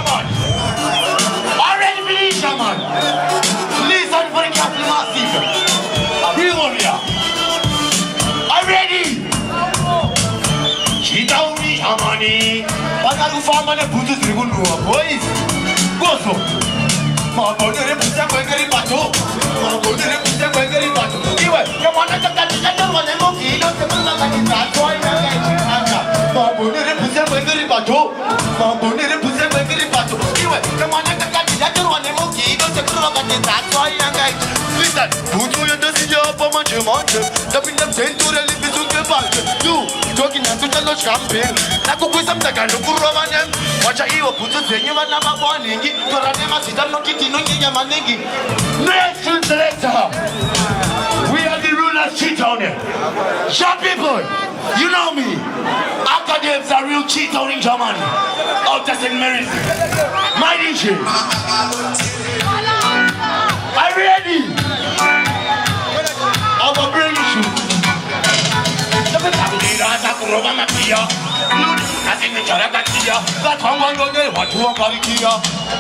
man. Already finish, man. Listen for the Captain Massive. Bring over here. Already. CHITUNGWIZA money. What are you farming? Put it through the boys. Go so. My body represents a very battle. My body represents a very battle. Anyway, you want to get the one and go eat on the moon and that's why my body represents a very battle. My body represents a very battle. Anyway, you want to get the one and go eat on the moon and that's why listen, put you in the city of a much monster. The pin of century living to the back. You talking to the champagne. Naku with some the kind of Roman. Watch a hero put the thing of number one. For a name, I don't get in Yamanegi. Next selector. We are the rulers, Chitone. Shop people, you know me. AKADEBZ are real Chitone in Germany. Out of St. Mary's. My DJ. Are you ready? I'm a brain issue.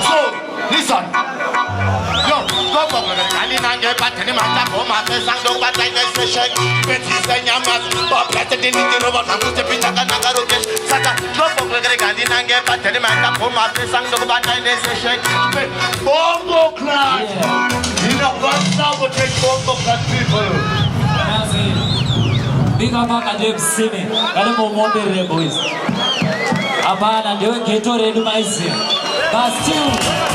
So, listen. Yo, go for the Kalinanga, Patani Mata, Homa, Sango, Batay Session, Betty Sanyamas, Bob Platin, Robert, and Put the Pitaka, Sata, go for the Kalinanga, Patani Mata, Homa, Sango, Batay Session, Bombo Class. You know, one now will take Bombo Class people. Big up AKADEBZ singing. Kale boys. Abana ndio keto redu maisi. But still